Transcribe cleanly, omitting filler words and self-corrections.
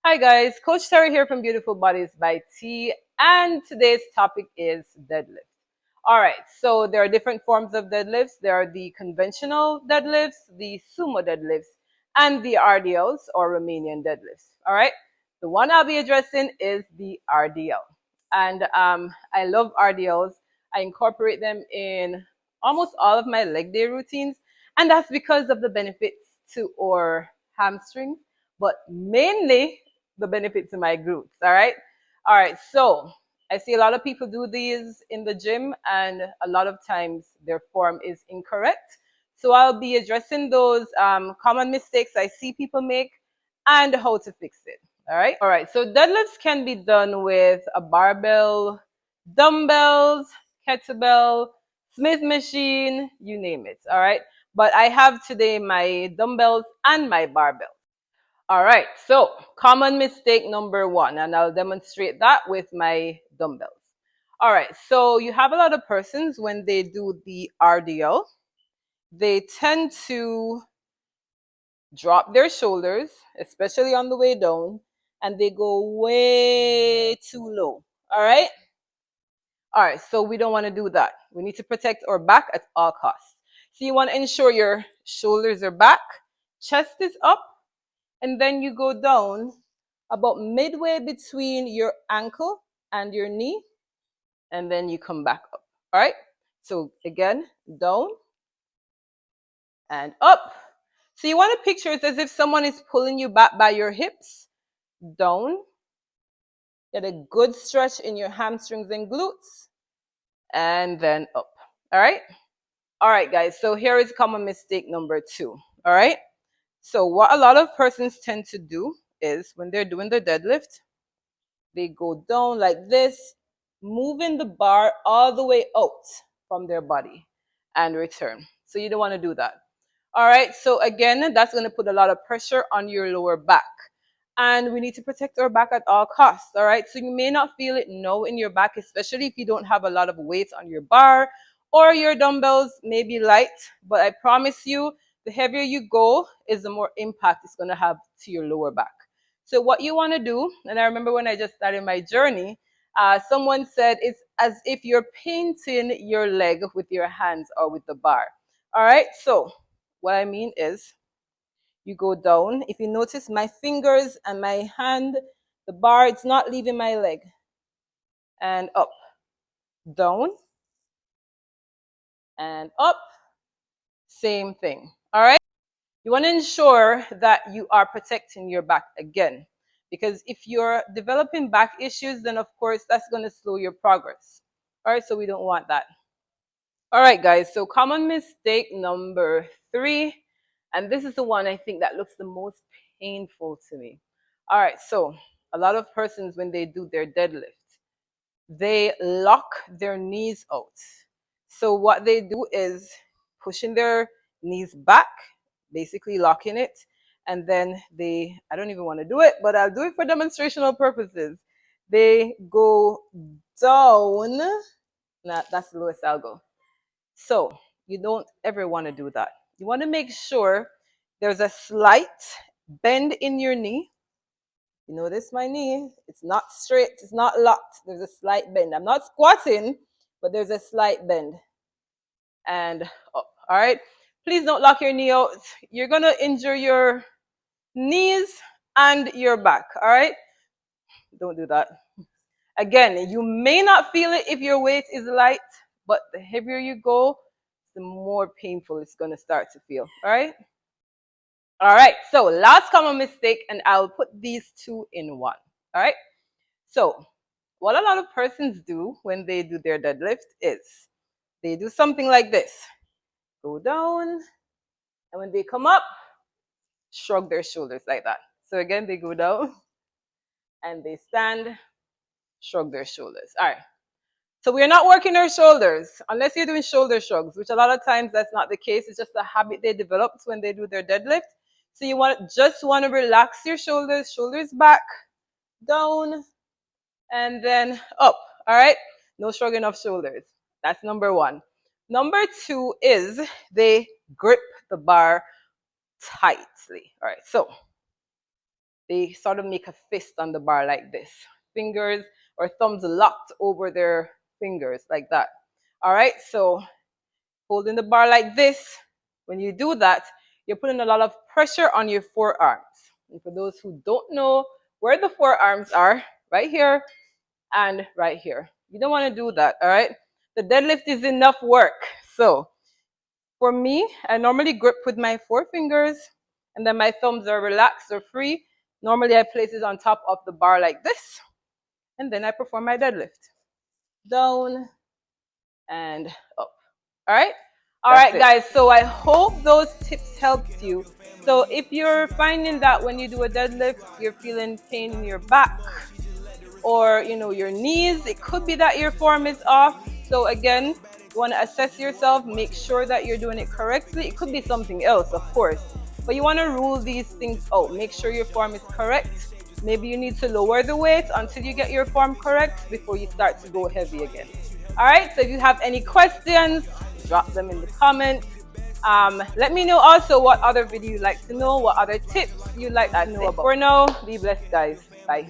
Hi guys, Coach Terry here from Beautiful Bodies by T, and today's topic is deadlift. All right, so there are different forms of deadlifts. There are the conventional deadlifts, the sumo deadlifts, and the RDLs or Romanian deadlifts. All right, the one I'll be addressing is the RDL, and I love RDLs. I incorporate them in almost all of my leg day routines, and that's because of the benefits to our hamstrings, but mainly the benefit to my glutes. All right, so I see a lot of people do these in the gym, and a lot of times their form is incorrect. So I'll be addressing those common mistakes I see people make and how to fix it. All right, so deadlifts can be done with a barbell, dumbbells, kettlebell, Smith machine, you name it. All right, but I have today my dumbbells and my barbell. All right, so common mistake number one, and I'll demonstrate that with my dumbbells. All right, so you have a lot of persons when they do the RDL, they tend to drop their shoulders, especially on the way down, and they go way too low. All right? All right, so we don't want to do that. We need to protect our back at all costs. So you want to ensure your shoulders are back, chest is up, and then you go down about midway between your ankle and your knee, and then you come back up. All right, so again, down and up. So you want to picture it as if someone is pulling you back by your hips, down, get a good stretch in your hamstrings and glutes, and then up. All right guys, so here is common mistake number two. All right, so what a lot of persons tend to do is when they're doing the deadlift, they go down like this, moving the bar all the way out from their body and return. So you don't want to do that. All right, so again, that's going to put a lot of pressure on your lower back. And we need to protect our back at all costs. All right, so you may not feel it now in your back, especially if you don't have a lot of weight on your bar or your dumbbells may be light. But I promise you, the heavier you go is the more impact it's going to have to your lower back. So what you want to do, and I remember when I just started my journey, someone said it's as if you're painting your leg with your hands or with the bar. All right, so what I mean is you go down. If you notice my fingers and my hand, the bar, it's not leaving my leg. And up, down, and up, same thing. All right, you want to ensure that you are protecting your back again. Because if you're developing back issues, then of course that's going to slow your progress. All right, so we don't want that. All right, guys, so common mistake number three, and this is the one I think that looks the most painful to me. All right, so a lot of persons, when they do their deadlift, they lock their knees out. So what they do is pushing their knees back, basically locking it, and then I don't even want to do it, but I'll do it for demonstrational purposes. They go down. Nah, that's the lowest I'll go. So you don't ever want to do that. You want to make sure there's a slight bend in your knee. You notice my knee, it's not straight, it's not locked. There's a slight bend. I'm not squatting, but there's a slight bend. And up. All right. Please don't lock your knee out. You're going to injure your knees and your back. All right. Don't do that. Again, you may not feel it if your weight is light, but the heavier you go, the more painful it's going to start to feel. All right. All right. So last common mistake, and I'll put these two in one. All right. So what a lot of persons do when they do their deadlift is they do something like this. Go down, and when they come up, shrug their shoulders like that. So again, they go down and they stand, shrug their shoulders. All right. So we're not working our shoulders unless you're doing shoulder shrugs, which a lot of times that's not the case. It's just a habit they developed when they do their deadlift. So you just want to relax your shoulders, shoulders back, down, and then up. All right. No shrugging of shoulders. That's number one. Number two is they grip the bar tightly. All right. So they sort of make a fist on the bar like this. Fingers or thumbs locked over their fingers like that. All right, so holding the bar like this, when you do that, you're putting a lot of pressure on your forearms. And for those who don't know where the forearms are, right here and right here. You don't want to do that, all right? The deadlift is enough work. So for me, I normally grip with my four fingers and then my thumbs are relaxed or free. Normally I place it on top of the bar like this and then I perform my deadlift. Down and up. All right? All right, guys. So I hope those tips helped you. So if you're finding that when you do a deadlift, you're feeling pain in your back or your knees, it could be that your form is off. So again, you want to assess yourself, make sure that you're doing it correctly. It could be something else, of course, but you want to rule these things out. Make sure your form is correct. Maybe you need to lower the weight until you get your form correct before you start to go heavy again. All right, so if you have any questions, drop them in the comments. Let me know also what other video you'd like to know, what other tips you'd like to know about. For now, be blessed, guys. Bye.